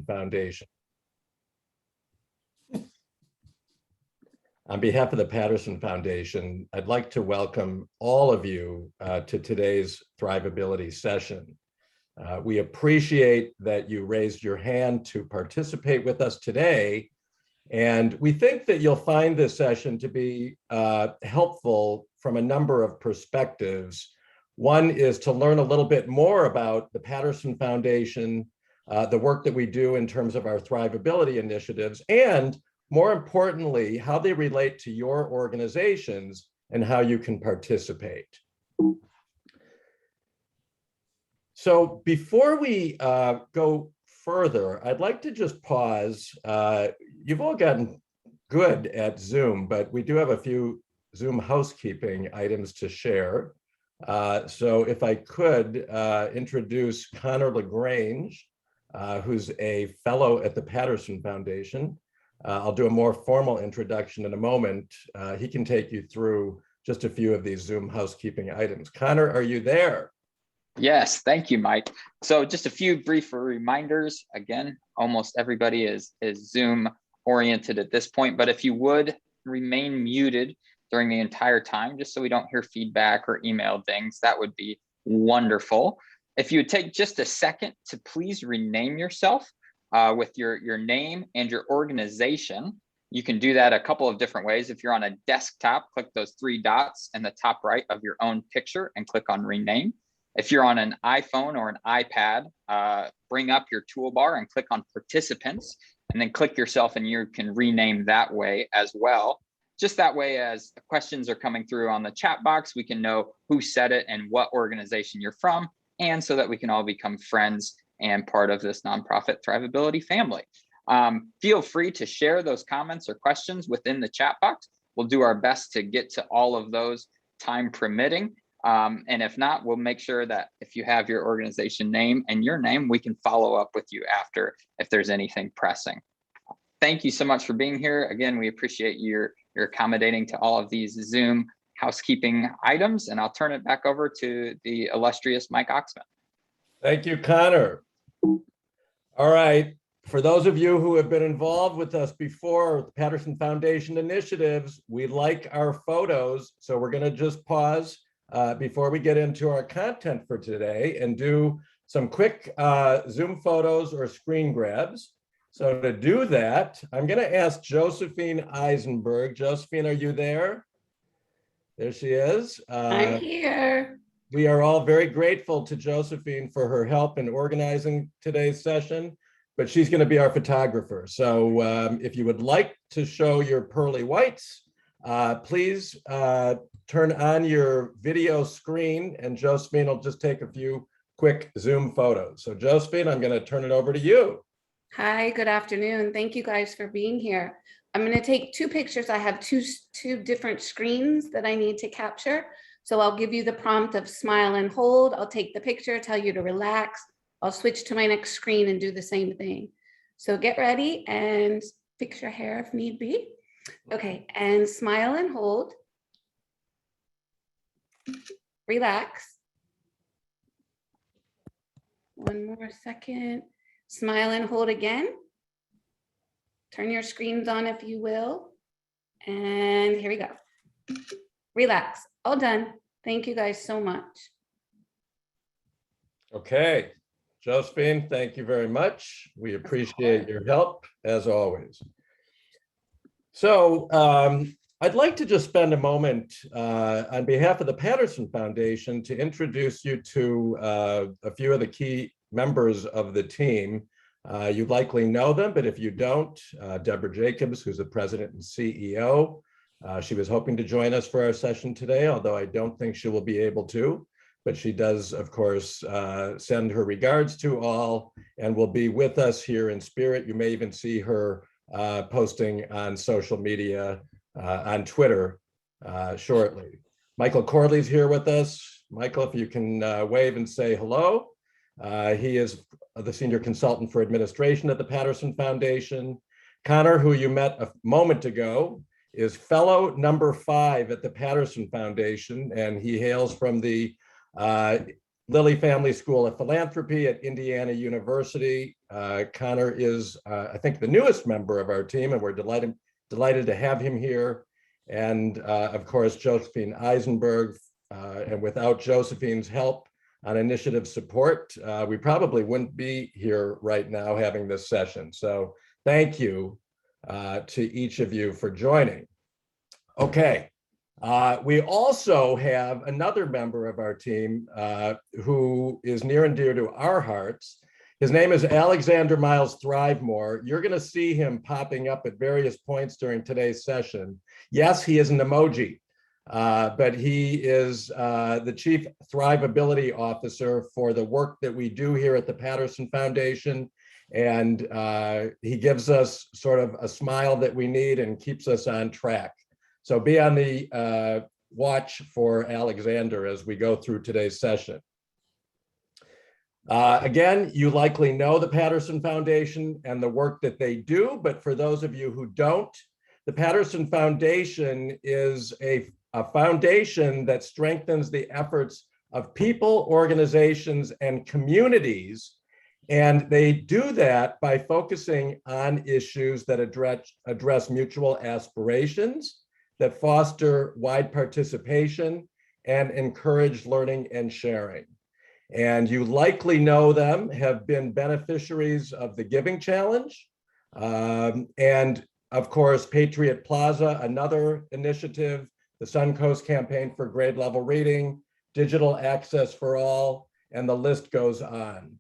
Foundation. On behalf of the Patterson Foundation, I'd like to welcome all of you to today's Thrivability session. We appreciate that you raised your hand to participate with us today, and we think that you'll find this session to be helpful from a number of perspectives. One is to learn a little bit more about the Patterson Foundation, the work that we do in terms of our Thrivability initiatives, and more importantly, how they relate to your organizations and how you can participate. So before we go further, I'd like to just pause. You've all gotten good at Zoom, but we do have a few Zoom housekeeping items to share. So if I could introduce Connor LaGrange, who's a fellow at the Patterson Foundation. I'll do a more formal introduction in a moment. He can take you through just a few of these Zoom housekeeping items. Connor, are you there? Yes, thank you, Mike. So just a few brief reminders. Again, almost everybody is Zoom oriented at this point, but if you would remain muted during the entire time, just so we don't hear feedback or email dings, that would be wonderful. If you would take just a second to please rename yourself with your name and your organization. You can do that a couple of different ways. If you're on a desktop, click those three dots in the top right of your own picture and click on rename. If you're on an iPhone or an iPad, bring up your toolbar and click on participants, and then click yourself and you can rename that way as well. Just that way, as questions are coming through on the chat box, we can know who said it and what organization you're from, and so that we can all become friends and part of this nonprofit Thrivability family. Feel free to share those comments or questions within the chat box. We'll do our best to get to all of those, time permitting. And if not, we'll make sure that if you have your organization name and your name, we can follow up with you after if there's anything pressing. Thank you so much for being here. Again, we appreciate your accommodating to all of these Zoom housekeeping items, and I'll turn it back over to the illustrious Mike Oxman. Thank you, Connor. All right. For those of you who have been involved with us before, the Patterson Foundation initiatives, we like our photos. So we're going to just pause before we get into our content for today and do some quick Zoom photos or screen grabs. So to do that, I'm going to ask Josephine Eisenberg. Josephine, are you there? There she is. I'm here. We are all very grateful to Josephine for her help in organizing today's session, but she's going to be our photographer. So if you would like to show your pearly whites, please turn on your video screen, and Josephine will just take a few quick Zoom photos. So Josephine, I'm going to turn it over to you. Hi, good afternoon. Thank you guys for being here. I'm going to take two pictures. I have two different screens that I need to capture. So I'll give you the prompt of smile and hold. I'll take the picture, tell you to relax. I'll switch to my next screen and do the same thing. So get ready and fix your hair if need be. Okay, and smile and hold. Relax. One more second. Smile and hold again. Turn your screens on if you will. And here we go. Relax. All done. Thank you guys so much. Okay. Josephine, thank you very much. We appreciate your help as always. So I'd like to just spend a moment on behalf of the Patterson Foundation to introduce you to a few of the key members of the team. You likely know them, but if you don't, Deborah Jacobs, who's the president and CEO. She was hoping to join us for our session today, although I don't think she will be able to. But she does, of course, send her regards to all and will be with us here in spirit. You may even see her posting on social media, on Twitter shortly. Michael Corley's here with us. Michael, if you can wave and say hello. He is the Senior Consultant for Administration at the Patterson Foundation. Connor, who you met a moment ago, is fellow number 5 at the Patterson Foundation, and he hails from the Lilly Family School of Philanthropy at Indiana University. Connor is, I think, the newest member of our team, and we're delighted to have him here. And of course, Josephine Eisenberg. And without Josephine's help on initiative support, we probably wouldn't be here right now having this session. So thank you to each of you for joining. Okay. We also have another member of our team who is near and dear to our hearts. His name is Alexander Miles Thrivemore. You're going to see him popping up at various points during today's session. Yes, he is an emoji, but he is the Chief Thrivability Officer for the work that we do here at the Patterson Foundation. And he gives us sort of a smile that we need and keeps us on track. So be on the watch for Alexander as we go through today's session. Again, you likely know the Patterson Foundation and the work that they do, but for those of you who don't, the Patterson Foundation is a foundation that strengthens the efforts of people, organizations, and communities. And they do that by focusing on issues that address mutual aspirations, that foster wide participation, and encourage learning and sharing. And you likely know them, have been beneficiaries of the Giving Challenge. And of course, Patriot Plaza, another initiative, the Suncoast Campaign for Grade Level Reading, Digital Access for All, and the list goes on.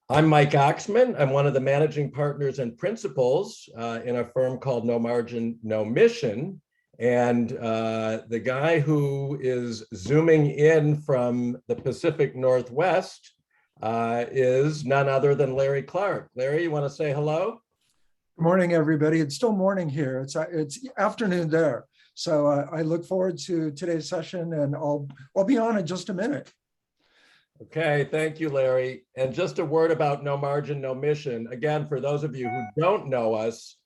I'm Mike Oxman. I'm one of the managing partners and principals in a firm called No Margin, No Mission. And the guy who is zooming in from the Pacific Northwest is none other than Larry Clark. Larry, you want to say hello? Good morning, everybody. It's still morning here. It's afternoon there. So I look forward to today's session, and I'll be on in just a minute. Okay, thank you, Larry. And just a word about No Margin, No Mission. Again, for those of you who don't know us,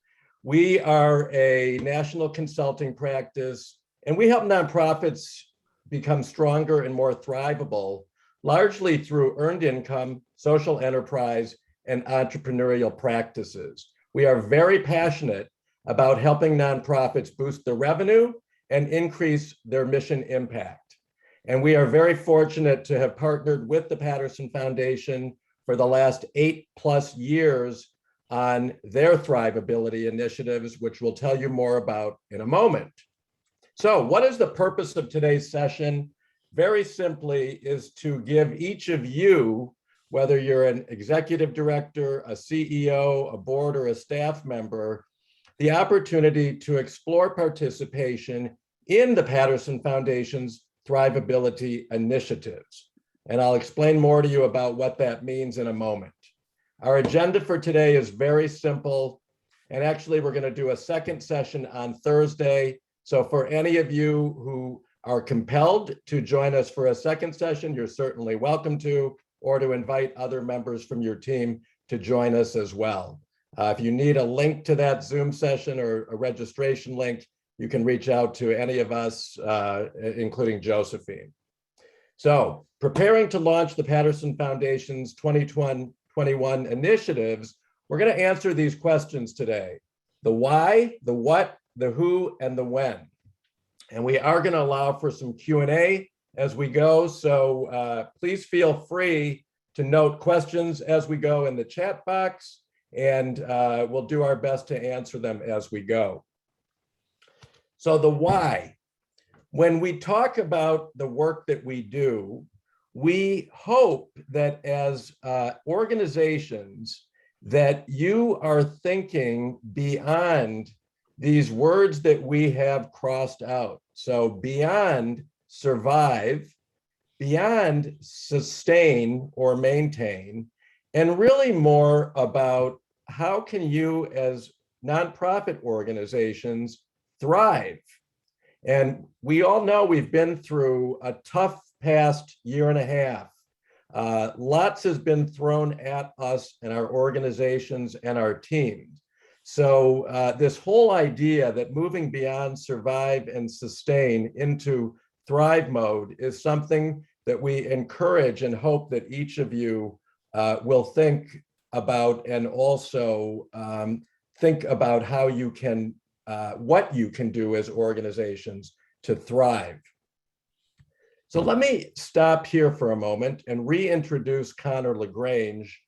we are a national consulting practice, and we help nonprofits become stronger and more thrivable, largely through earned income, social enterprise, and entrepreneurial practices. We are very passionate about helping nonprofits boost their revenue and increase their mission impact. And we are very fortunate to have partnered with the Patterson Foundation for the last 8+ years on their Thrivability initiatives, which we'll tell you more about in a moment. So what is the purpose of today's session? Very simply is to give each of you, whether you're an executive director, a CEO, a board, or a staff member, the opportunity to explore participation in the Patterson Foundation's Thrivability initiatives. And I'll explain more to you about what that means in a moment. Our agenda for today is very simple. And actually, we're going to do a second session on Thursday. So for any of you who are compelled to join us for a second session, you're certainly welcome to, or to invite other members from your team to join us as well. If you need a link to that Zoom session or a registration link, you can reach out to any of us, including Josephine. So, preparing to launch the Patterson Foundation's 2021 initiatives, we're going to answer these questions today: the why, the what, the who, and the when. And we are going to allow for some Q&A as we go. So please feel free to note questions as we go in the chat box, and we'll do our best to answer them as we go. So the why. When we talk about the work that we do, we hope that as organizations that you are thinking beyond these words that we have crossed out. So beyond survive, beyond sustain or maintain, and really more about how can you as nonprofit organizations thrive. And we all know we've been through a tough past year and a half. Lots has been thrown at us and our organizations and our teams. So this whole idea that moving beyond survive and sustain into thrive mode is something that we encourage and hope that each of you will think about and also think about how you can, what you can do as organizations to thrive. So let me stop here for a moment and reintroduce Connor LaGrange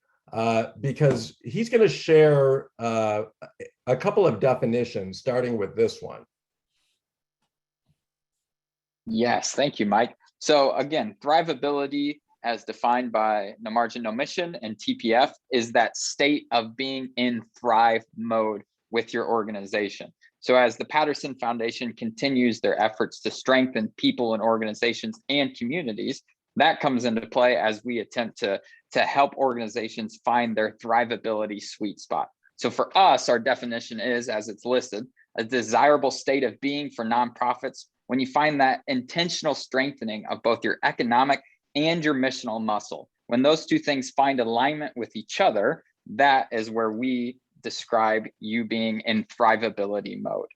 because he's going to share a couple of definitions, starting with this one. Yes, thank you, Mike. So again, thrivability, as defined by No Margin, No Mission and TPF, is that state of being in thrive mode with your organization. So as the Patterson Foundation continues their efforts to strengthen people and organizations and communities, that comes into play as we attempt to help organizations find their thrivability sweet spot. So for us, our definition is, as it's listed, a desirable state of being for nonprofits when you find that intentional strengthening of both your economic and your missional muscle. When those two things find alignment with each other, that is where we describe you being in thrivability mode.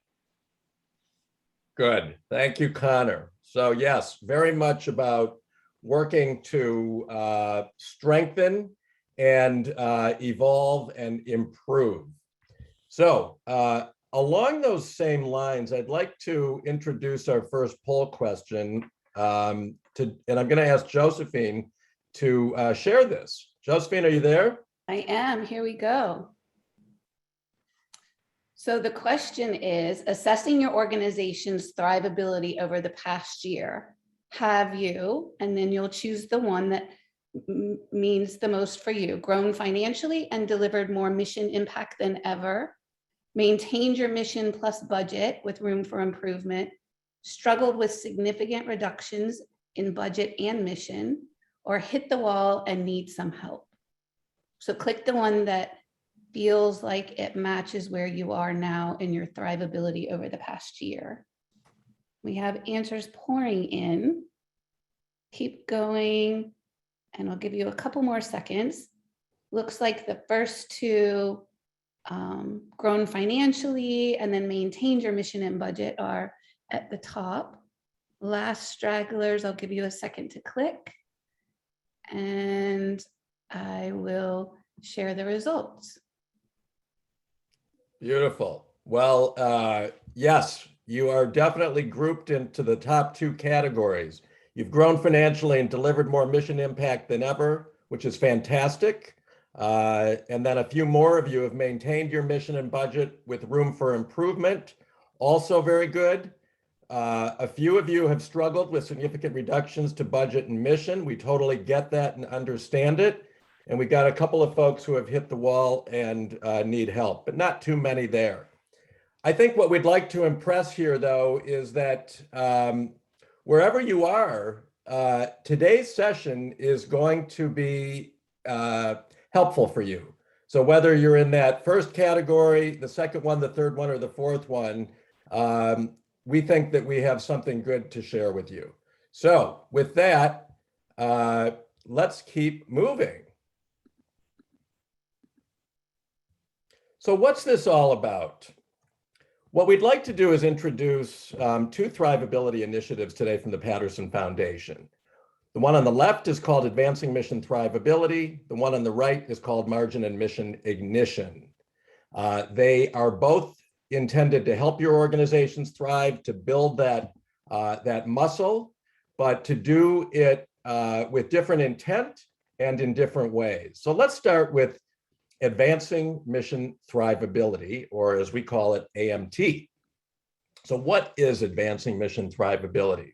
Good. Thank you, Connor. So yes, very much about working to strengthen and evolve and improve. So along those same lines, I'd like to introduce our first poll question and I'm going to ask Josephine to share this. Josephine, are you there? I am. Here we go. So the question is, assessing your organization's thrivability over the past year, have you, and then you'll choose the one that means the most for you, grown financially and delivered more mission impact than ever, maintained your mission plus budget with room for improvement, struggled with significant reductions in budget and mission, or hit the wall and need some help? So click the one that feels like it matches where you are now in your thrivability over the past year. We have answers pouring in. Keep going, and I'll give you a couple more seconds. Looks like the first two, grown financially and then maintained your mission and budget, are at the top. Last stragglers, I'll give you a second to click, and I will share the results. Beautiful. Well, yes, you are definitely grouped into the top two categories. You've grown financially and delivered more mission impact than ever, which is fantastic. And then a few more of you have maintained your mission and budget with room for improvement. Also very good. A few of you have struggled with significant reductions to budget and mission. We totally get that and understand it. And we got a couple of folks who have hit the wall and need help, but not too many there. I think what we'd like to impress here, though, is that wherever you are, today's session is going to be helpful for you. So whether you're in that first category, the second one, the third one, or the fourth one, we think that we have something good to share with you. So with that, let's keep moving. So what's this all about? What we'd like to do is introduce two Thrivability initiatives today from the Patterson Foundation. The one on the left is called Advancing Mission Thrivability. The one on the right is called Margin and Mission Ignition. They are both intended to help your organizations thrive, to build that muscle, but to do it with different intent and in different ways. So let's start with Advancing Mission Thrivability, or as we call it, AMT. So what is Advancing Mission Thrivability?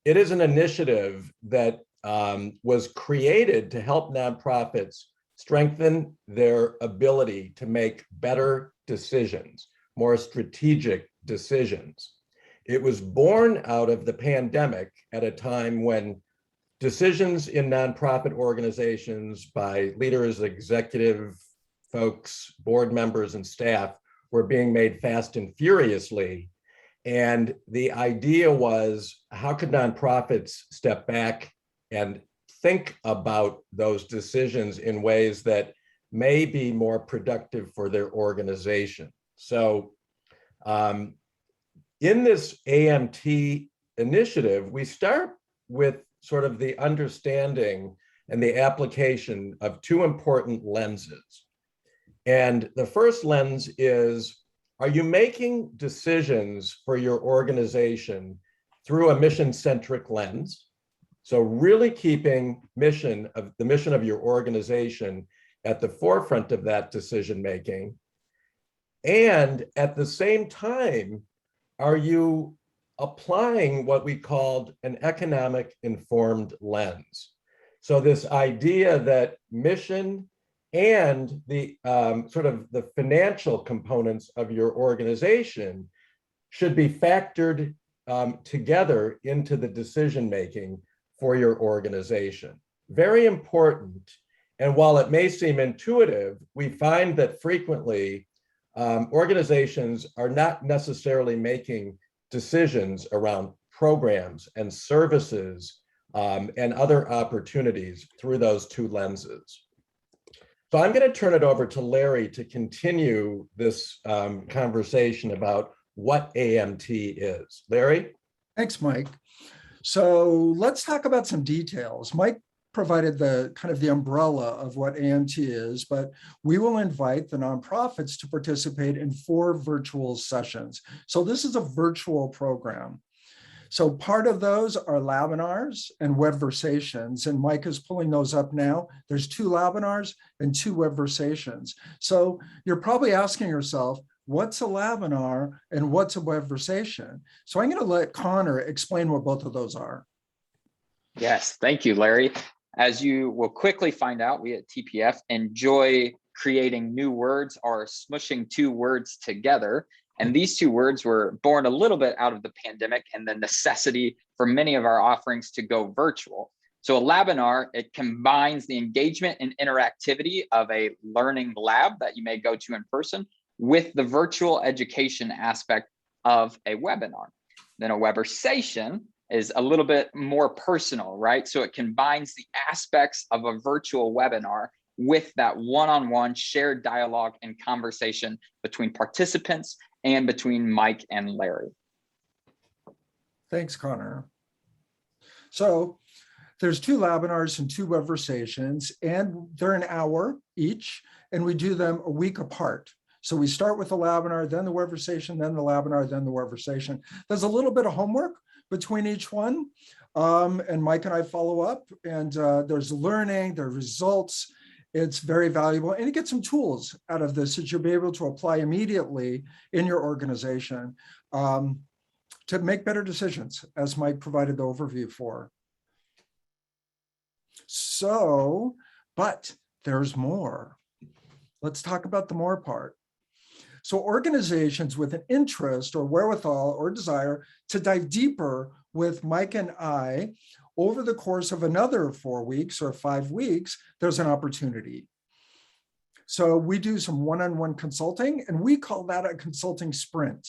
It is an initiative that was created to help nonprofits strengthen their ability to make better decisions, more strategic decisions. It was born out of the pandemic at a time when decisions in nonprofit organizations by leaders, executive folks, board members, and staff were being made fast and furiously. And the idea was, how could nonprofits step back and think about those decisions in ways that may be more productive for their organization? So in this AMT initiative, we start with sort of the understanding and the application of two important lenses. And the first lens is, are you making decisions for your organization through a mission-centric lens? So really keeping the mission of your organization at the forefront of that decision-making. And at the same time, are you applying what we called an economic informed lens? So this idea that mission and the sort of the financial components of your organization should be factored together into the decision-making for your organization. Very important. And while it may seem intuitive, we find that frequently organizations are not necessarily making decisions around programs and services and other opportunities through those two lenses. So I'm going to turn it over to Larry to continue this conversation about what AMT is. Larry? Thanks, Mike. So let's talk about some details. Mike provided the kind of the umbrella of what AMT is, but we will invite the nonprofits to participate in 4 virtual sessions. So this is a virtual program. So part of those are labinars and webversations, and Mike is pulling those up now. There's 2 labinars and 2 webversations. So you're probably asking yourself, what's a labinar and what's a webversation? So I'm going to let Connor explain what both of those are. Yes, thank you, Larry. As you will quickly find out, we at TPF enjoy creating new words or smushing 2 words together. And these 2 words were born a little bit out of the pandemic and the necessity for many of our offerings to go virtual. So a labinar, it combines the engagement and interactivity of a learning lab that you may go to in person with the virtual education aspect of a webinar. Then a webversation is a little bit more personal, right? So it combines the aspects of a virtual webinar with that one-on-one shared dialogue and conversation between participants and between Mike and Larry. Thanks, Connor. So there's 2 labinars and 2 webversations, and they're an hour each, and we do them a week apart. So we start with the labinar, then the webversation, then the labinar, then the webversation. There's a little bit of homework between each one, and Mike and I follow up, and there's learning, there's results. It's very valuable, and you get some tools out of this that you'll be able to apply immediately in your organization to make better decisions, as Mike provided the overview for. So, but there's more. Let's talk about the more part. So organizations with an interest or wherewithal or desire to dive deeper with Mike and I over the course of another 4 weeks or 5 weeks, there's an opportunity. So we do some one-on-one consulting, and we call that a consulting sprint.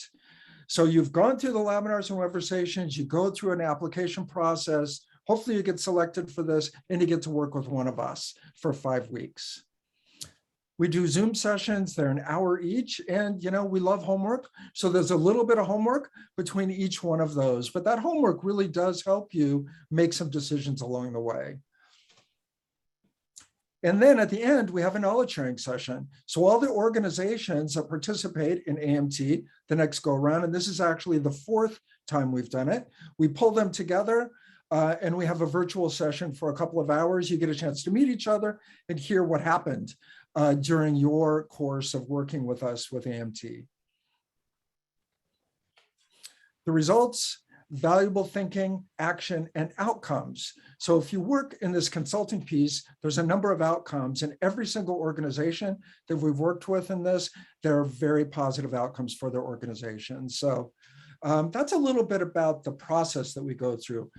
So you've gone through the labinars and webversations, you go through an application process, hopefully you get selected for this, and you get to work with one of us for 5 weeks. We do Zoom sessions, they're an hour each, and we love homework. So there's a little bit of homework between each one of those, but that homework really does help you make some decisions along the way. And then at the end, we have a knowledge sharing session. So all the organizations that participate in AMT, the next go around, and this is actually the 4th time we've done it, we pull them together and we have a virtual session for a couple of hours. You get a chance to meet each other and hear what happened during your course of working with us with AMT. The results, valuable thinking, action, and outcomes. So if you work in this consulting piece, there's a number of outcomes in every single organization that we've worked with in this. There are very positive outcomes for their organization. So that's a little bit about the process that we go through.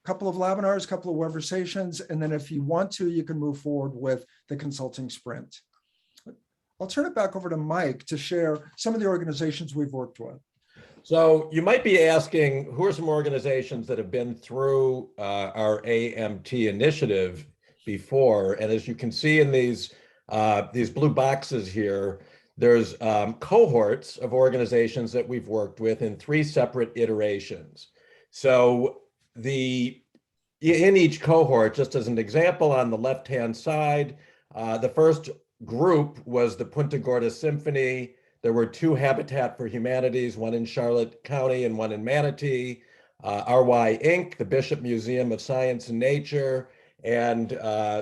Couple of labinars, couple of webversations, and then if you want to, you can move forward with the consulting sprint. I'll turn it back over to Mike to share some of the organizations we've worked with. So you might be asking, who are some organizations that have been through our AMT initiative before? And as you can see in these blue boxes here, there's cohorts of organizations that we've worked with in 3 separate iterations. So the in each cohort, just as an example, on the left-hand side, the first group was the Punta Gorda Symphony. There were 2 Habitat for Humanities, one in Charlotte County and one in Manatee. RY Inc., the Bishop Museum of Science and Nature, and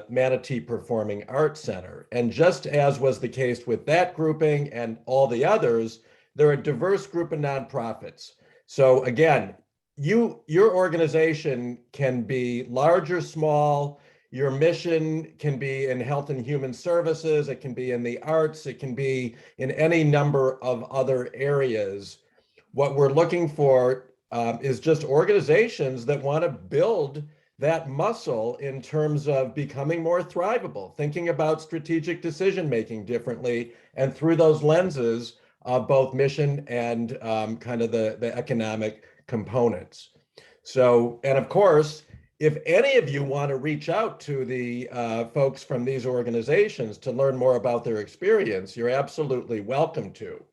Manatee Performing Arts Center. And just as was the case with that grouping and all the others, they're a diverse group of nonprofits. So again, your organization can be large or small. Your mission can be in health and human services. It can be in the arts. It can be in any number of other areas. What we're looking for is just organizations that want to build that muscle in terms of becoming more thrivable, thinking about strategic decision-making differently, and through those lenses of both mission and kind of the economic components. So, and of course, if any of you want to reach out to the folks from these organizations to learn more about their experience, you're absolutely welcome to.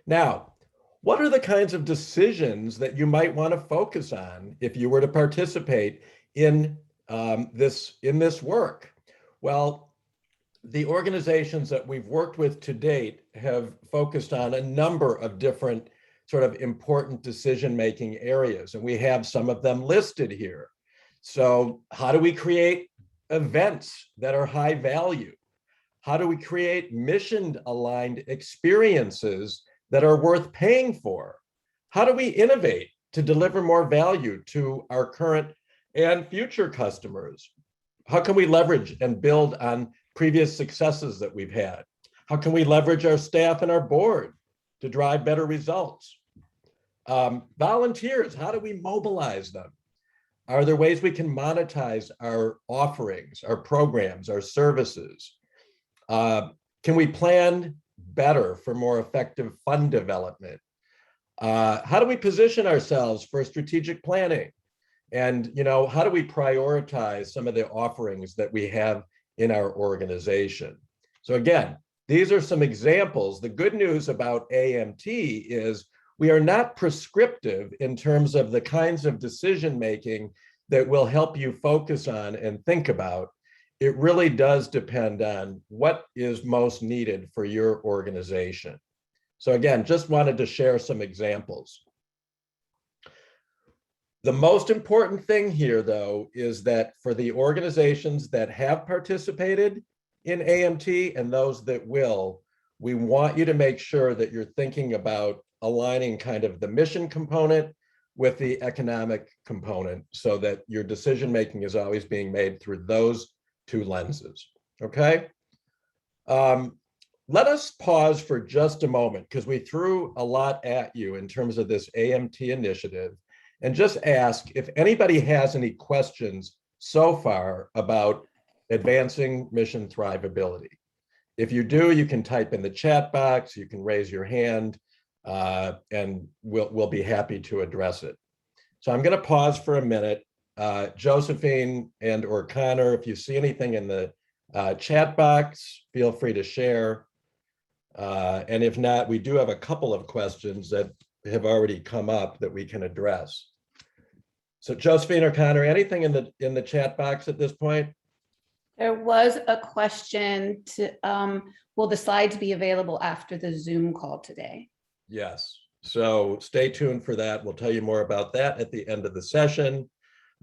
Now, what are the kinds of decisions that you might want to focus on if you were to participate in this work? Well, the organizations that we've worked with to date have focused on a number of different sort of important decision-making areas, and we have some of them listed here. So how do we create events that are high value? How do we create mission-aligned experiences that are worth paying for? How do we innovate to deliver more value to our current and future customers? How can we leverage and build on previous successes that we've had? How can we leverage our staff and our board to drive better results? Volunteers, how do we mobilize them? Are there ways we can monetize our offerings, our programs, our services? Can we plan better for more effective fund development? How do we position ourselves for strategic planning? And, you know, how do we prioritize some of the offerings that we have in our organization? So again, these are some examples. The good news about AMT is we are not prescriptive in terms of the kinds of decision-making that will help you focus on and think about. It really does depend on what is most needed for your organization. So again, just wanted to share some examples. The most important thing here, though, is that for the organizations that have participated in AMT and those that will, we want you to make sure that you're thinking about aligning kind of the mission component with the economic component so that your decision-making is always being made through those 2 lenses, okay? Let us pause for just a moment because we threw a lot at you in terms of this AMT initiative, and just ask if anybody has any questions so far about advancing mission thrivability. If you do, you can type in the chat box, you can raise your hand, and we'll be happy to address it. So I'm going to pause for a minute. Josephine and or Connor, if you see anything in the chat box, feel free to share. And if not, we do have a couple of questions that have already come up that we can address. So Josephine or Connor, anything in the chat box at this point? There was a question to, will the slides be available after the Zoom call today? Yes. So stay tuned for that. We'll tell you more about that at the end of the session.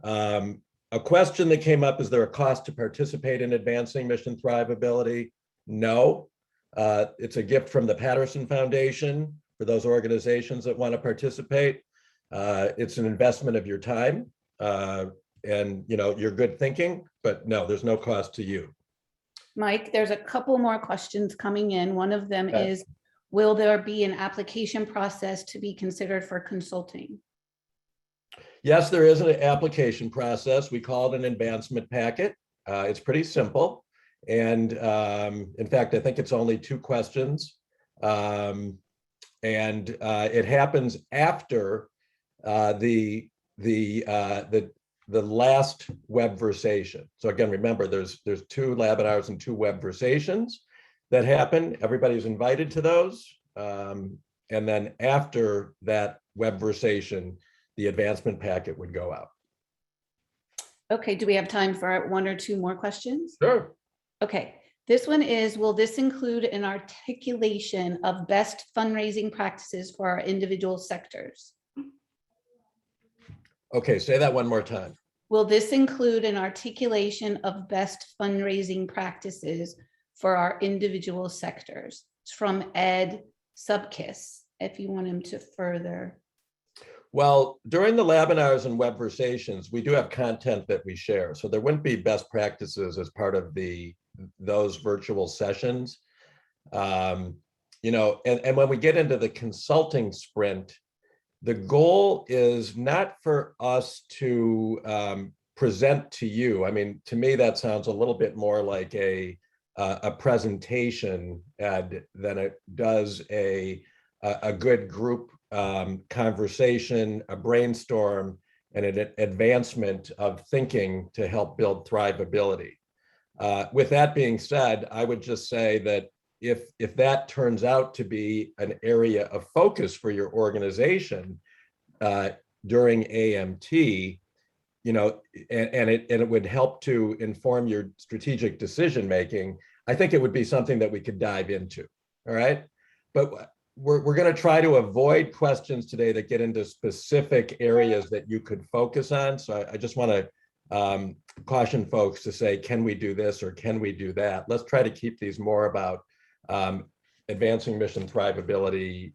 A question that came up, is there a cost to participate in advancing mission thrivability? No. It's a gift from the Patterson Foundation for those organizations that want to participate. It's an investment of your time and, you know, your good thinking, but no, there's no cost to you. Mike, there's a couple more questions coming in. One of them is, will there be an application process to be considered for consulting? Yes, there is an application process. We call it an advancement packet. It's pretty simple. And in fact, I think it's only 2 questions. And it happens after the last webversation. So again, remember, there's 2 webinars and 2 webversations that happen. Everybody's invited to those. And then after that webversation, the advancement packet would go out. Okay, do we have time for one or two more questions? Sure. Okay, this one is, will this include an articulation of best fundraising practices for our individual sectors? Okay, say that one more time. Will this include an articulation of best fundraising practices for our individual sectors? It's from Ed Subkiss, if you want him to further. Well, during the webinars and webversations, we do have content that we share. So there wouldn't be best practices as part of those virtual sessions. You know, and when we get into the consulting sprint, the goal is not for us to present to you. I mean, to me, that sounds a little bit more like a presentation than it does a good group conversation, a brainstorm, and an advancement of thinking to help build thrivability. With that being said, I would just say that if that turns out to be an area of focus for your organization during AMT, you know, and it would help to inform your strategic decision making, I think it would be something that we could dive into. All right, but we're going to try to avoid questions today that get into specific areas that you could focus on. So I just want to caution folks to say, can we do this or can we do that? Let's try to keep these more about advancing mission thrivability,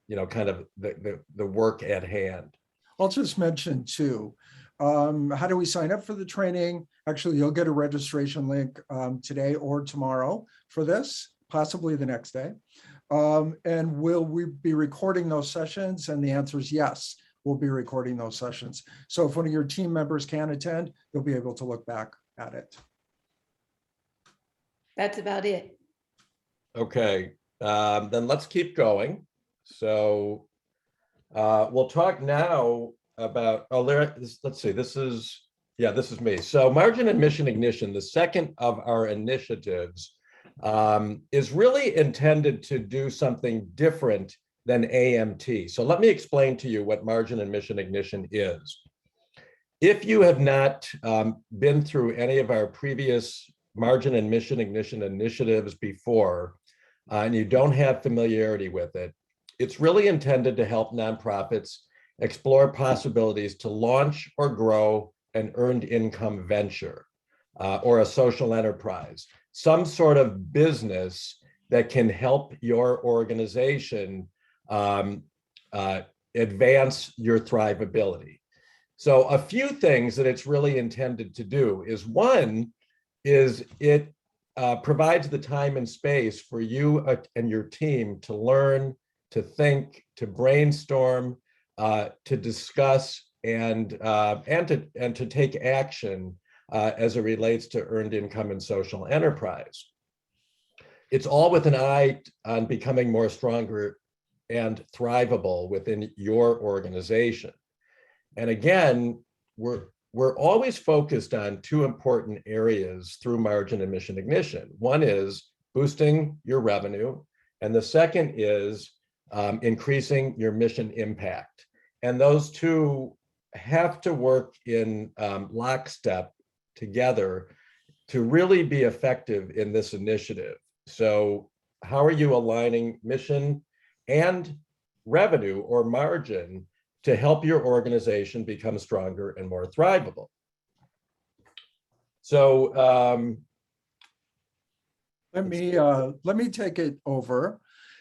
you know, kind of the work at hand. I'll just mention too, how do we sign up for the training? Actually, you'll get a registration link today or tomorrow for this, possibly the next day. And will we be recording those sessions? And the answer is yes, we'll be recording those sessions. So if one of your team members can attend, you'll be able to look back at it. That's about it. Okay, then let's keep going. So we'll talk now about, let's see, this is me. So Margin and Mission Ignition, the second of our initiatives, is really intended to do something different than AMT. So let me explain to you what Margin and Mission Ignition is. If you have not been through any of our previous Margin and Mission Ignition initiatives before, and you don't have familiarity with it, it's really intended to help nonprofits explore possibilities to launch or grow an earned income venture or a social enterprise, some sort of business that can help your organization advance your thrivability. So a few things that it's really intended to do is, one, is it provides the time and space for you and your team to learn, to think, to brainstorm, to discuss, and to take action as it relates to earned income and social enterprise. It's all with an eye on becoming more stronger and thrivable within your organization. And again, we're always focused on two important areas through Margin and Mission Ignition. One is boosting your revenue, and the second is increasing your mission impact. And those two have to work in lockstep together to really be effective in this initiative. So how are you aligning mission and revenue or margin to help your organization become stronger and more thrivable? So let me take it over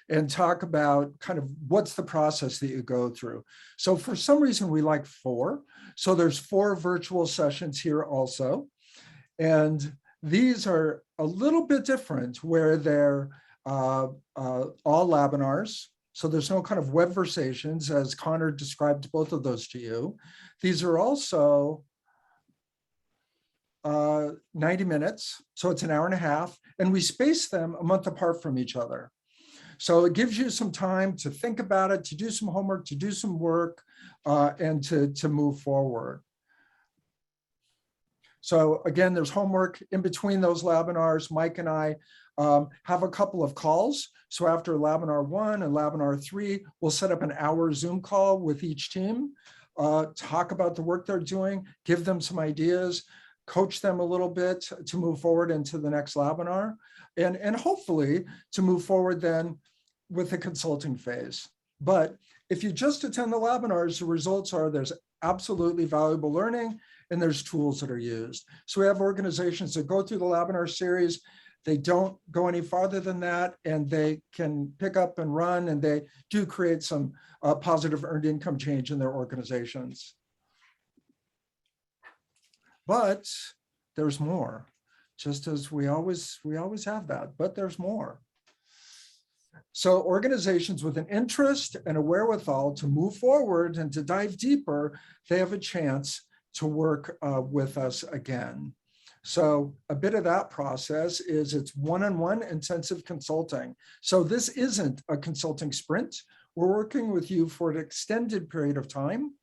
and talk about kind of what's the process that you go through. So for some reason, we like 4. So there's 4 virtual sessions here also. And these are a little bit different where they're all webinars. So there's no kind of webversations, as Connor described both of those to you. These are also 90 minutes. So it's an hour and a half. And we space them a month apart from each other. So it gives you some time to think about it, to do some homework, to do some work, and to move forward. So again, there's homework in between those webinars. Mike and I have a couple of calls. So after webinar 1 and webinar 3, we'll set up an hour Zoom call with each team talk about the work they're doing, give them some ideas, coach them a little bit to move forward into the next webinar, and hopefully to move forward then with the consulting phase. But if you just attend the webinars, the results are there's absolutely valuable learning and there's tools that are used. So we have organizations that go through the webinar series, they don't go any farther than that, and they can pick up and run, and they do create some positive earned income change in their organizations. But there's more, just as we always have that, but there's more. So organizations with an interest and a wherewithal to move forward and to dive deeper, they have a chance to work with us again. So a bit of that process is it's one-on-one intensive consulting. So this isn't a consulting sprint. We're working with you for an extended period of time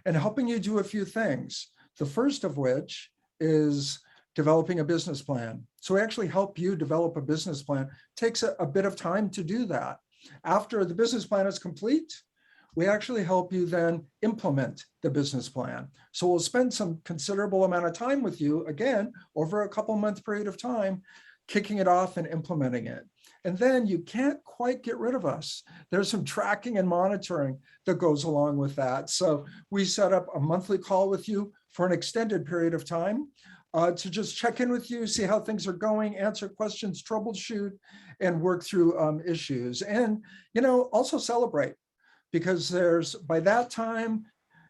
and helping you do a few things. The first of which is developing a business plan. So we actually help you develop a business plan. It takes a bit of time to do that. After the business plan is complete, we actually help you then implement the business plan. So we'll spend some considerable amount of time with you, again, over a couple-month period of time, kicking it off and implementing it. And then you can't quite get rid of us. There's some tracking and monitoring that goes along with that. So we set up a monthly call with you for an extended period of time to just check in with you, see how things are going, answer questions, troubleshoot, and work through issues. And, also celebrate, because by that time,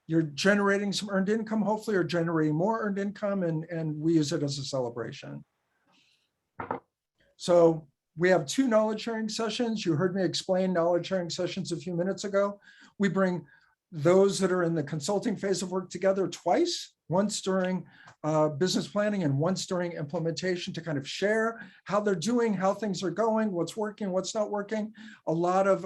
you're generating some earned income, hopefully, or generating more earned income, and we use it as a celebration. So we have 2 knowledge sharing sessions. You heard me explain knowledge sharing sessions a few minutes ago. We bring those that are in the consulting phase of work together twice, once during business planning and once during implementation, to kind of share how they're doing, how things are going, what's working, what's not working. A lot of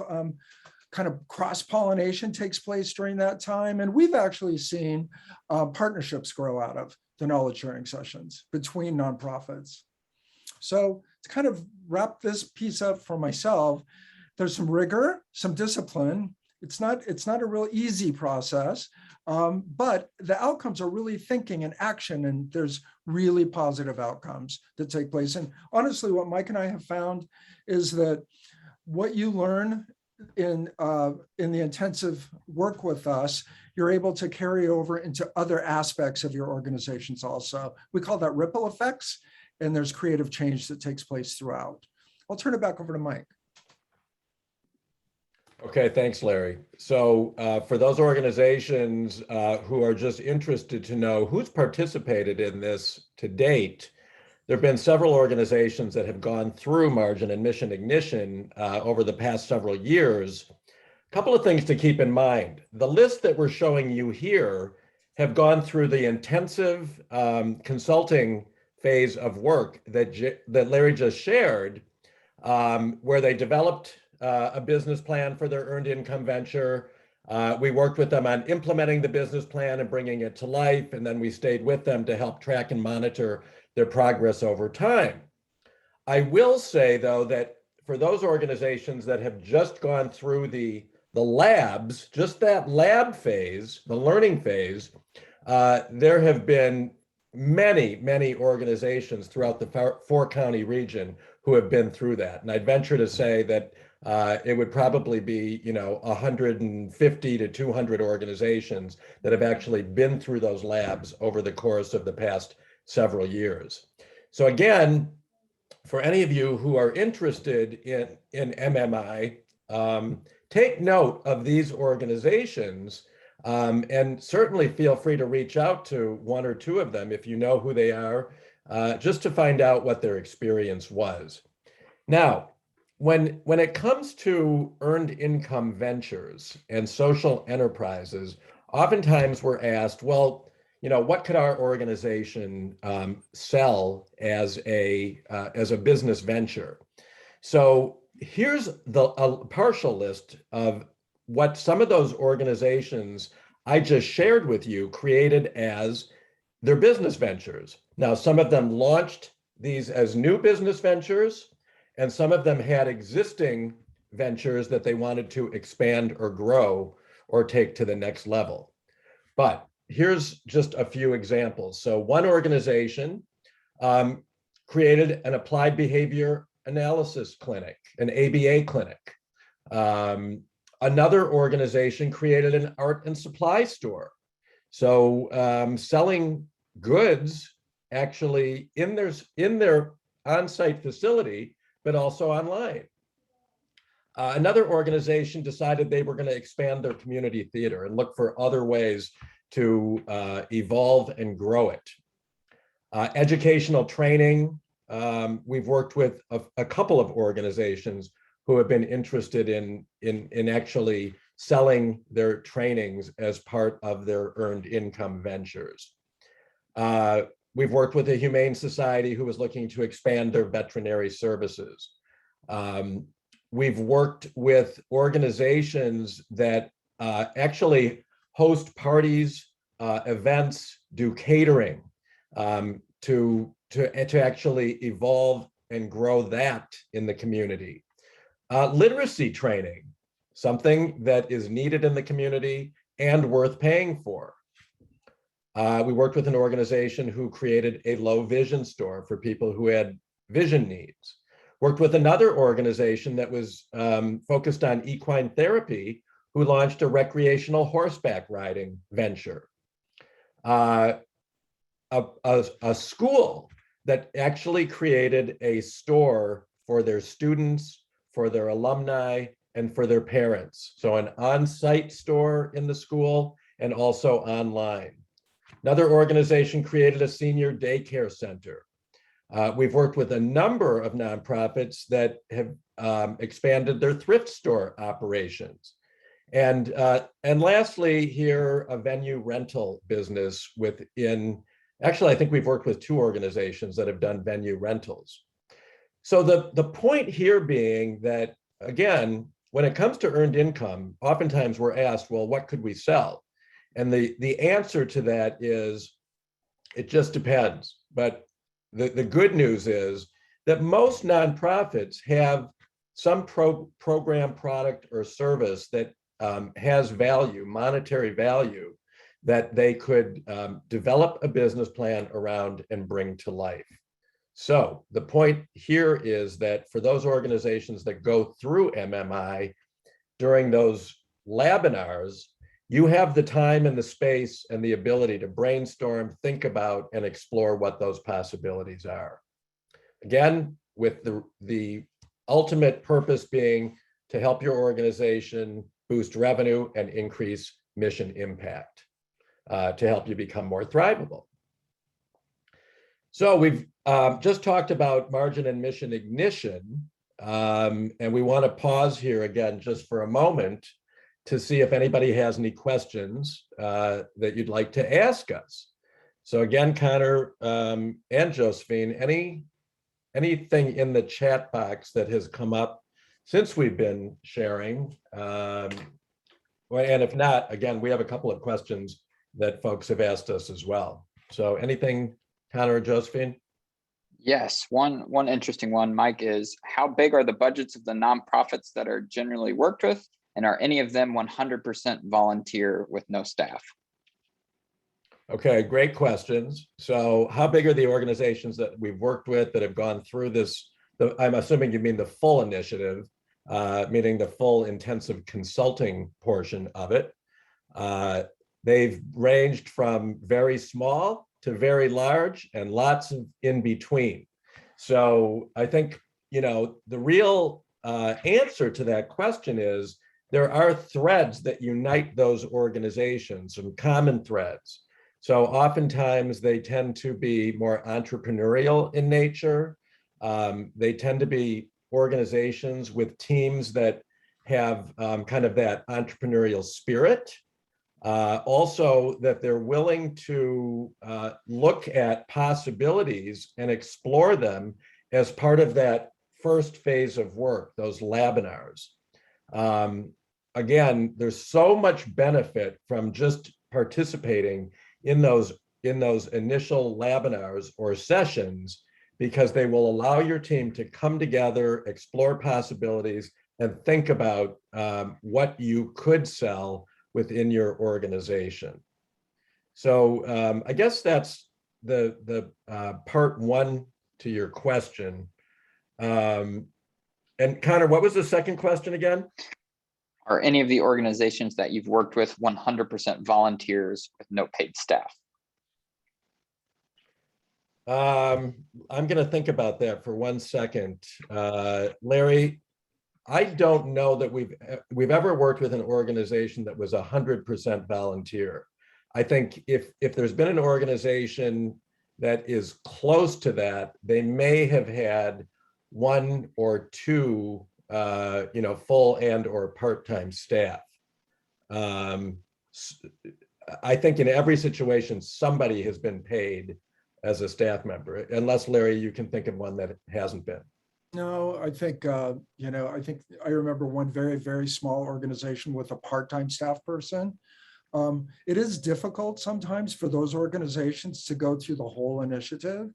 kind of cross-pollination takes place during that time. And we've actually seen partnerships grow out of the knowledge sharing sessions between nonprofits. So to kind of wrap this piece up for myself, there's some rigor, some discipline. It's not a real easy process, but the outcomes are really thinking and action, and there's really positive outcomes that take place. And honestly, what Mike and I have found is that what you learn in the intensive work with us, you're able to carry over into other aspects of your organizations also. We call that ripple effects, and there's creative change that takes place throughout. I'll turn it back over to Mike. Okay, thanks, Larry. So for those organizations who are just interested to know who's participated in this to date, there have been several organizations that have gone through Margin and Mission Ignition over the past several years. A couple of things to keep in mind. The list that we're showing you here have gone through the intensive consulting phase of work that Larry just shared, where they developed a business plan for their earned income venture. We worked with them on implementing the business plan and bringing it to life, and then we stayed with them to help track and monitor their progress over time. I will say, though, that for those organizations that have just gone through the labs, just that lab phase, the learning phase, there have been many organizations throughout the 4-county region who have been through that. And I'd venture to say that it would probably be, 150 to 200 organizations that have actually been through those labs over the course of the past several years. So again, for any of you who are interested in MMI, take note of these organizations, and certainly feel free to reach out to 1 or 2 of them if you know who they are, just to find out what their experience was. Now, when it comes to earned income ventures and social enterprises, oftentimes we're asked, well, what could our organization sell as a business venture? So here's a partial list of what some of those organizations I just shared with you created as their business ventures. Now, some of them launched these as new business ventures, and some of them had existing ventures that they wanted to expand or grow or take to the next level. But here's just a few examples. So one organization created an applied behavior analysis clinic, an ABA clinic. Another organization created an art and supply store. So selling goods actually in their on-site facility, but also online. Another organization decided they were going to expand their community theater and look for other ways to evolve and grow it. Educational training. We've worked with a couple of organizations who have been interested in actually selling their trainings as part of their earned income ventures. We've worked with a humane society who was looking to expand their veterinary services. We've worked with organizations that actually host parties, events, do catering to actually evolve and grow that in the community. Literacy training, something that is needed in the community and worth paying for. We worked with an organization who created a low vision store for people who had vision needs. Worked with another organization that was focused on equine therapy, who launched a recreational horseback riding venture. A school that actually created a store for their students, for their alumni, and for their parents. So an on-site store in the school and also online. Another organization created a senior daycare center. We've worked with a number of nonprofits that have expanded their thrift store operations. And lastly here, a venue rental business actually, I think we've worked with 2 organizations that have done venue rentals. So the point here being that, again, when it comes to earned income, oftentimes we're asked, well, what could we sell? And the answer to that is, it just depends. But the good news is that most nonprofits have some program, product, or service that has value, monetary value, that they could develop a business plan around and bring to life. So the point here is that for those organizations that go through MMI during those labinars, you have the time and the space and the ability to brainstorm, think about, and explore what those possibilities are. Again, with the ultimate purpose being to help your organization boost revenue and increase mission impact to help you become more thrivable. So we've just talked about margin and mission ignition, and we want to pause here again just for a moment to see if anybody has any questions that you'd like to ask us. So again, Connor and Josephine, anything in the chat box that has come up since we've been sharing? And if not, again, we have a couple of questions that folks have asked us as well. So anything, Connor or Josephine? Yes, one interesting one, Mike, is how big are the budgets of the nonprofits that are generally worked with? And are any of them 100% volunteer with no staff? Okay, great questions. So how big are the organizations that we've worked with that have gone through this? I'm assuming you mean the full initiative, meaning the full intensive consulting portion of it. They've ranged from very small to very large and lots of in between. So I think, the real answer to that question is there are threads that unite those organizations, some common threads. So oftentimes they tend to be more entrepreneurial in nature. They tend to be organizations with teams that have kind of that entrepreneurial spirit. Also that they're willing to look at possibilities and explore them as part of that first phase of work, those labinars. Again, there's so much benefit from just participating in those initial labinars or sessions, because they will allow your team to come together, explore possibilities, and think about what you could sell within your organization. So I guess that's the part one to your question. And Connor, what was the second question again? Are any of the organizations that you've worked with 100% volunteers with no paid staff? I'm going to think about that for 1 second. Larry, I don't know that we've ever worked with an organization that was 100% volunteer. I think if there's been an organization that is close to that, they may have had 1 or 2 full and or part-time staff. I think in every situation, somebody has been paid as a staff member, unless Larry, you can think of one that hasn't been. No, I think, I think I remember one very, very small organization with a part-time staff person. It is difficult sometimes for those organizations to go through the whole initiative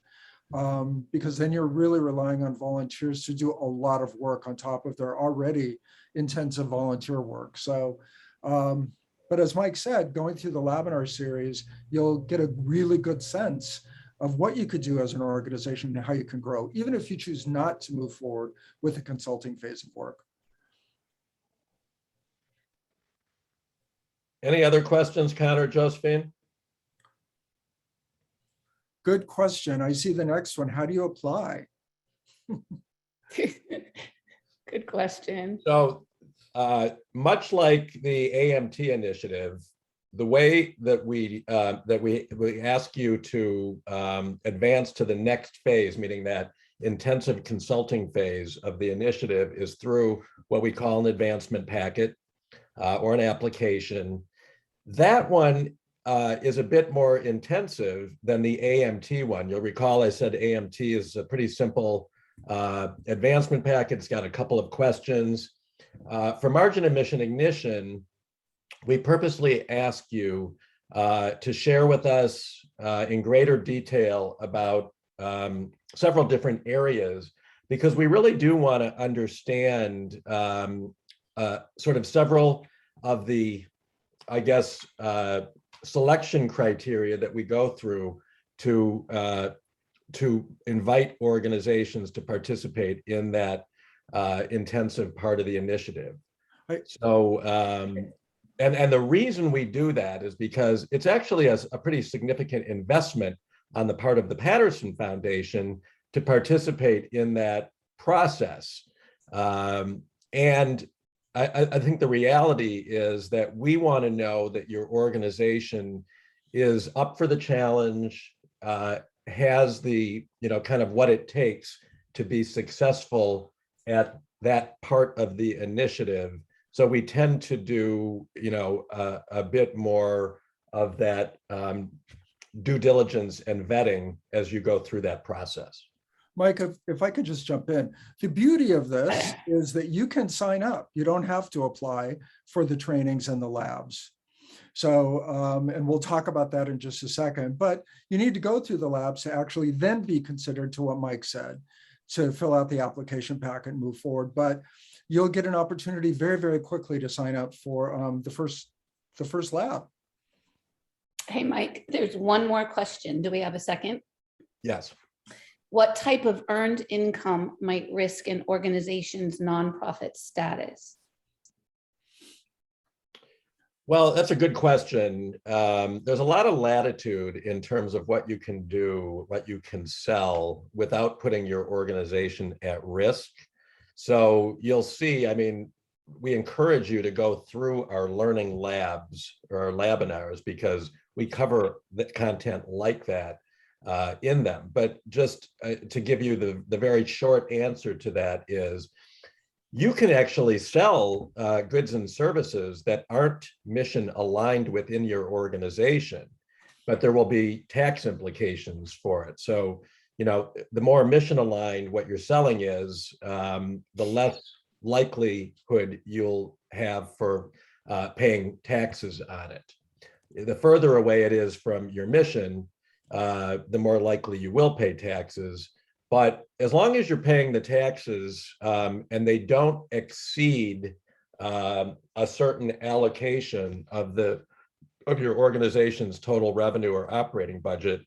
because then you're really relying on volunteers to do a lot of work on top of their already intensive volunteer work. So, but as Mike said, going through the Labinar series, you'll get a really good sense of what you could do as an organization and how you can grow, even if you choose not to move forward with the consulting phase of work. Any other questions, Connor, Josephine? Good question. I see the next one. How do you apply? Good question. So much like the AMT initiative, the way that we ask you to advance to the next phase, meaning that intensive consulting phase of the initiative, is through what we call an advancement packet or an application. That one is a bit more intensive than the AMT one. You'll recall I said AMT is a pretty simple advancement packet. It's got a couple of questions. For margin of mission ignition, we purposely ask you to share with us in greater detail about several different areas, because we really do want to understand sort of several of the, I guess, selection criteria that we go through to invite organizations to participate in that intensive part of the initiative. So, and the reason we do that is because it's actually a pretty significant investment on the part of the Patterson Foundation to participate in that process. And I think the reality is that we want to know that your organization is up for the challenge, has the, kind of what it takes to be successful at that part of the initiative. So we tend to do, a bit more of that due diligence and vetting as you go through that process. Mike, if I could just jump in, the beauty of this is that you can sign up. You don't have to apply for the trainings and the labs. So, and we'll talk about that in just a second, but you need to go through the labs to actually then be considered, to what Mike said, to fill out the application packet and move forward. But you'll get an opportunity very, very quickly to sign up for the first lab. Hey, Mike, there's one more question. Do we have a second? Yes. What type of earned income might risk an organization's nonprofit status? Well, that's a good question. There's a lot of latitude in terms of what you can do, what you can sell without putting your organization at risk. So you'll see, we encourage you to go through our learning labs or our labinars, because we cover the content like that in them. But just to give you the very short answer to that is, you can actually sell goods and services that aren't mission aligned within your organization, but there will be tax implications for it. So, the more mission aligned what you're selling is, the less likelihood you'll have for paying taxes on it. The further away it is from your mission, the more likely you will pay taxes. But as long as you're paying the taxes and they don't exceed a certain allocation of the of your organization's total revenue or operating budget,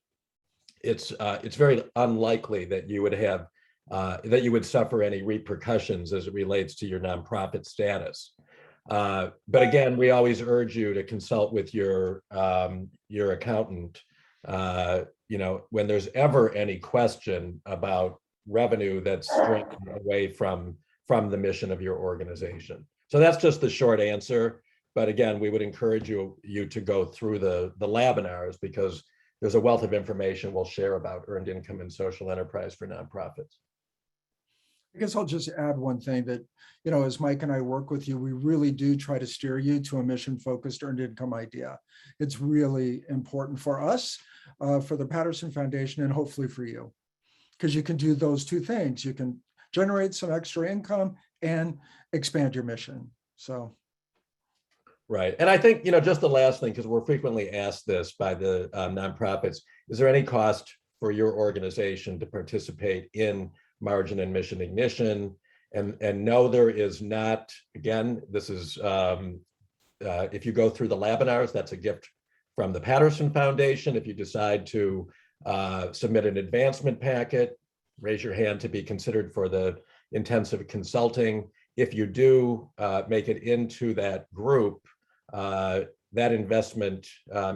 it's very unlikely that you would have that you would suffer any repercussions as it relates to your nonprofit status. But again, we always urge you to consult with your accountant. When there's ever any question about revenue that's straying away from the mission of your organization. So that's just the short answer. But again, we would encourage you to go through the webinars, because there's a wealth of information we'll share about earned income and social enterprise for nonprofits. I guess I'll just add one thing that, as Mike and I work with you, we really do try to steer you to a mission-focused earned income idea. It's really important for us, for the Patterson Foundation, and hopefully for you, because you can do those two things. You can generate some extra income and expand your mission. So. Right. And I think, just the last thing, because we're frequently asked this by the nonprofits, is there any cost for your organization to participate in Margin and Mission Ignition? And no, there is not. Again, this is, if you go through the webinars, that's a gift from the Patterson Foundation. If you decide to submit an advancement packet, raise your hand to be considered for the intensive consulting. If you do make it into that group, that investment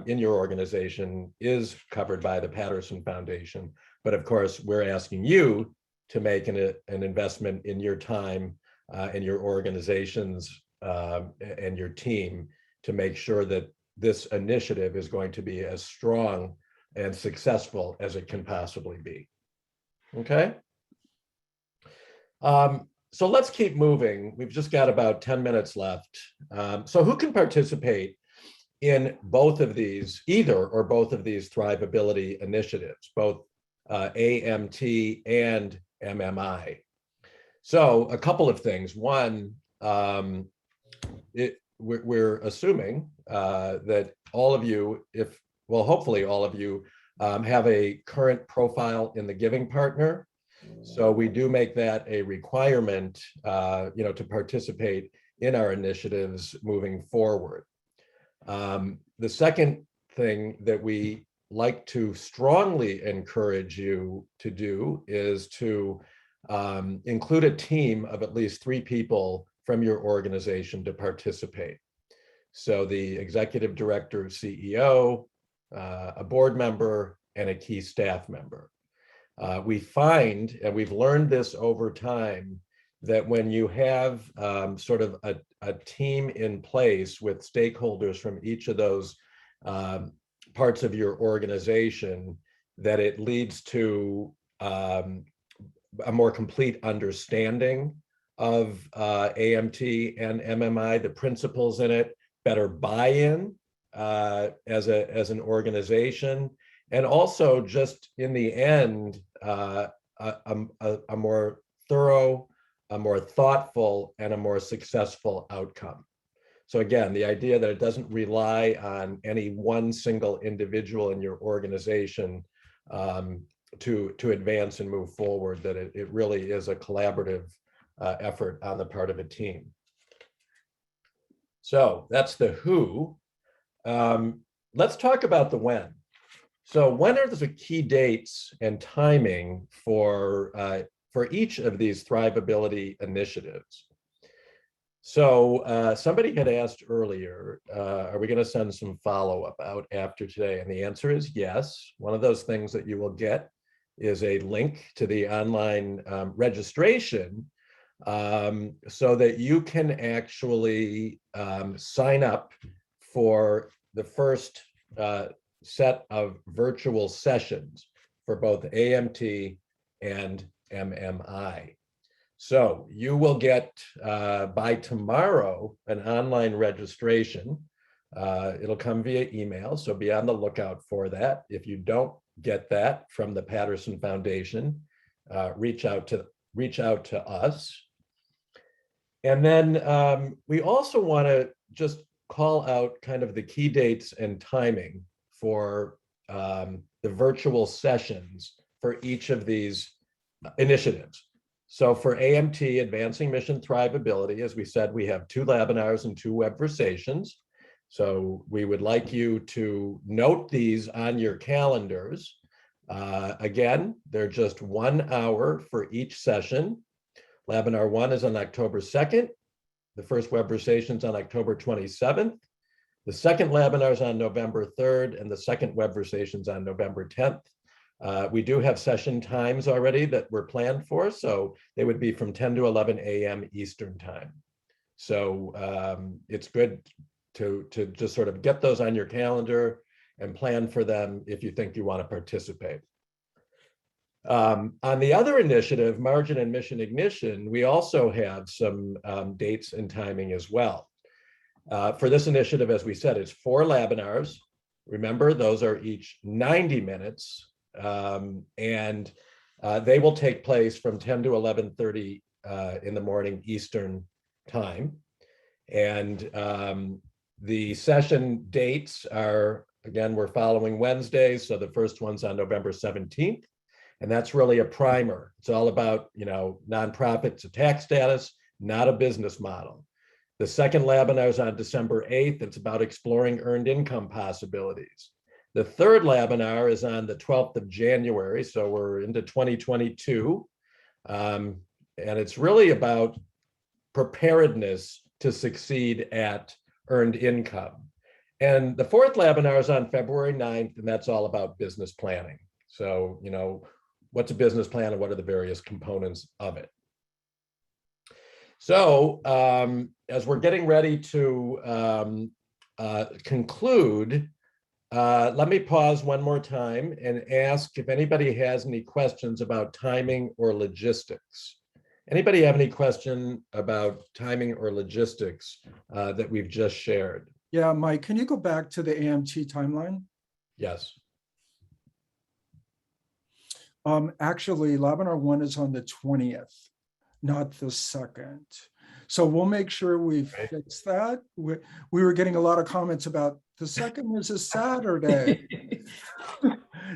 in your organization is covered by the Patterson Foundation. But of course, we're asking you to make an investment in your time and your organizations and your team to make sure that this initiative is going to be as strong and successful as it can possibly be. Okay. So let's keep moving. We've just got about 10 minutes left. So who can participate in both of these, either or both of these Thrivability initiatives, both AMT and MMI? So a couple of things. One, we're assuming that all of you, hopefully all of you have a current profile in the Giving Partner. So we do make that a requirement, to participate in our initiatives moving forward. The second thing that we like to strongly encourage you to do is to include a team of at least 3 people from your organization to participate. So the executive director, CEO, a board member, and a key staff member. We find, and we've learned this over time, that when you have sort of a team in place with stakeholders from each of those parts of your organization, that it leads to a more complete understanding of AMT and MMI, the principles in it, better buy-in as an organization, and also just in the end, a more thorough, a more thoughtful, and a more successful outcome. So again, the idea that it doesn't rely on any one single individual in your organization to advance and move forward, that it really is a collaborative effort on the part of a team. So that's the who. Let's talk about the when. So when are the key dates and timing for each of these Thrivability initiatives? So somebody had asked earlier, are we going to send some follow-up out after today? And the answer is yes. One of those things that you will get is a link to the online registration so that you can actually sign up for the first set of virtual sessions for both AMT and MMI. So you will get by tomorrow an online registration. It'll come via email, so be on the lookout for that. If you don't get that from the Patterson Foundation, reach out to us. And then we also want to just call out kind of the key dates and timing for the virtual sessions for each of these initiatives. So for AMT, Advancing Mission Thrivability, as we said, we have 2 webinars and 2 webversations. So we would like you to note these on your calendars. Again, they're just 1 hour for each session. Webinar 1 is on October 2nd. The first Webversations on October 27th. The second webinar is on November 3rd, and the second Webversations on November 10th. We do have session times already that were planned for, so they would be from 10 to 11 a.m. Eastern time. So it's good to just sort of get those on your calendar and plan for them if you think you want to participate. On the other initiative, Margin and Mission Ignition, we also have some dates and timing as well. For this initiative, as we said, it's 4 webinars. Remember, those are each 90 minutes, and they will take place from 10 to 11:30 in the morning Eastern time. And the session dates are, again, we're following Wednesdays, so the first one's on November 17th. And that's really a primer. It's all about, nonprofits, a tax status, not a business model. The second webinar is on December 8th. It's about exploring earned income possibilities. The third webinar is on the 12th of January. So we're into 2022. And it's really about preparedness to succeed at earned income. And the fourth webinar is on February 9th, and that's all about business planning. So, what's a business plan and what are the various components of it? So as we're getting ready to conclude, let me pause one more time and ask if anybody has any questions about timing or logistics. Anybody have any question about timing or logistics that we've just shared? Yeah, Mike, can you go back to the AMT timeline? Yes. Actually, webinar 1 is on the 20th, not the 2nd. So we'll make sure we fix that. We were getting a lot of comments about the 2nd is a Saturday.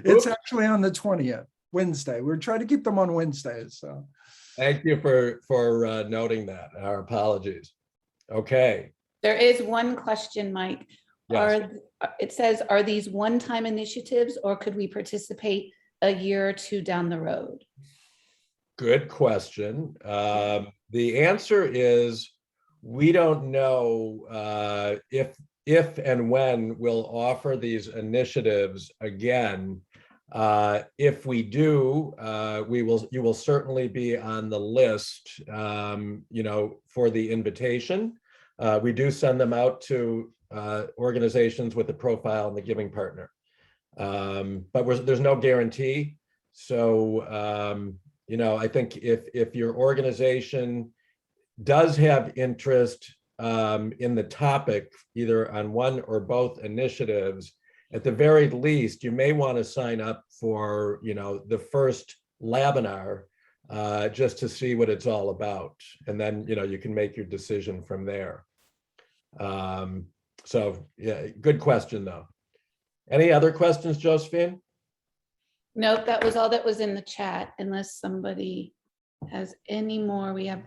It's actually on the 20th, Wednesday. We're trying to keep them on Wednesdays. So Thank you for noting that. Our apologies. Okay. There is one question, Mike. Yes. It says, are these one-time initiatives or could we participate a year or 2 down the road? Good question. The answer is we don't know if and when we'll offer these initiatives again. If we do, you will certainly be on the list, for the invitation. We do send them out to organizations with a profile and the giving partner. But there's no guarantee. So, I think if your organization does have interest in the topic, either on one or both initiatives, at the very least, you may want to sign up for, the first webinar just to see what it's all about. And then, you can make your decision from there. So, yeah, good question, though. Any other questions, Josephine? Nope, that was all that was in the chat, unless somebody has any more. We have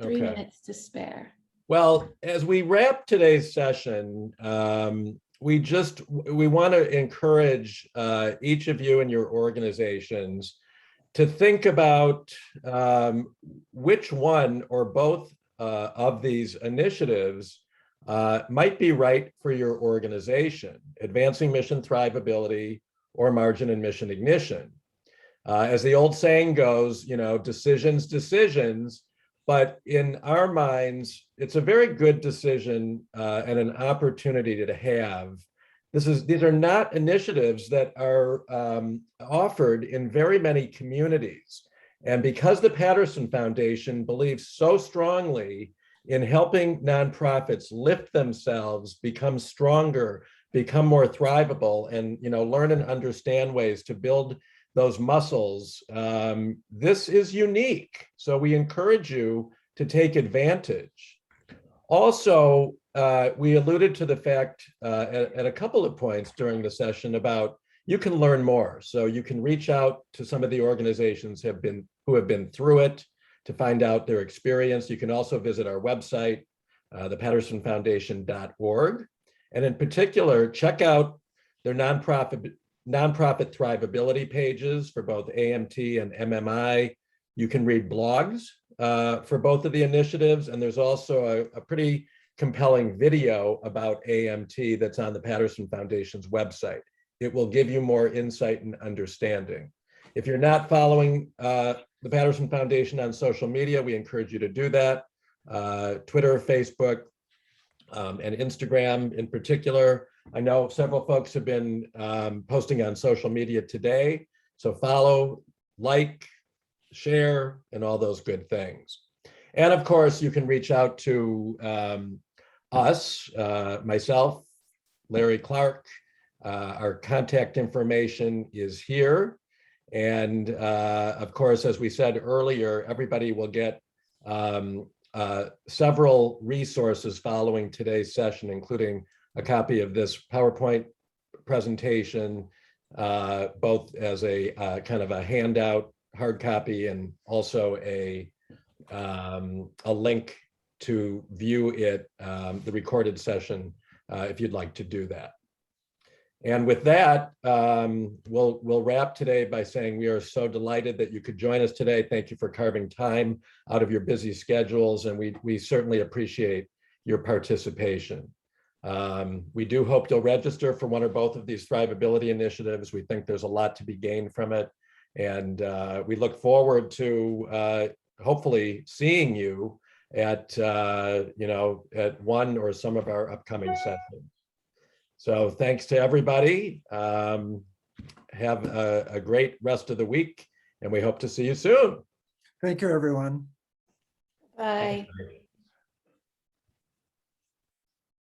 3 minutes to spare. Well, as we wrap today's session, we want to encourage each of you and your organizations to think about which one or both of these initiatives might be right for your organization: advancing mission thrivability or margin and mission ignition. As the old saying goes, decisions, but in our minds, it's a very good decision and an opportunity to have. These are not initiatives that are offered in very many communities. And because the Patterson Foundation believes so strongly in helping nonprofits lift themselves, become stronger, become more thrivable, and learn and understand ways to build those muscles, this is unique. So we encourage you to take advantage. Also, we alluded to the fact at a couple of points during the session about you can learn more. So you can reach out to some of the organizations who have been through it to find out their experience. You can also visit our website, the pattersonfoundation.org. And in particular, check out their nonprofit Thrivability pages for both AMT and MMI. You can read blogs for both of the initiatives, and there's also a pretty compelling video about AMT that's on the Patterson Foundation's website. It will give you more insight and understanding. If you're not following the Patterson Foundation on social media, we encourage you to do that. Twitter, Facebook, and Instagram in particular. I know several folks have been posting on social media today, so follow, like, share, and all those good things. And of course, you can reach out to us, myself, Larry Clark. Our contact information is here. And of course, as we said earlier, everybody will get several resources following today's session, including a copy of this PowerPoint presentation, both as a kind of a handout, hard copy, and also a link to view it, the recorded session, if you'd like to do that. And with that, we'll wrap today by saying we are so delighted that you could join us today. Thank you for carving time out of your busy schedules, and we certainly appreciate your participation. We do hope you'll register for one or both of these Thrivability initiatives. We think there's a lot to be gained from it, and we look forward to hopefully seeing you at at one or some of our upcoming sessions. So thanks to everybody. Have a great rest of the week, and we hope to see you soon. Thank you, everyone. Bye. Bye.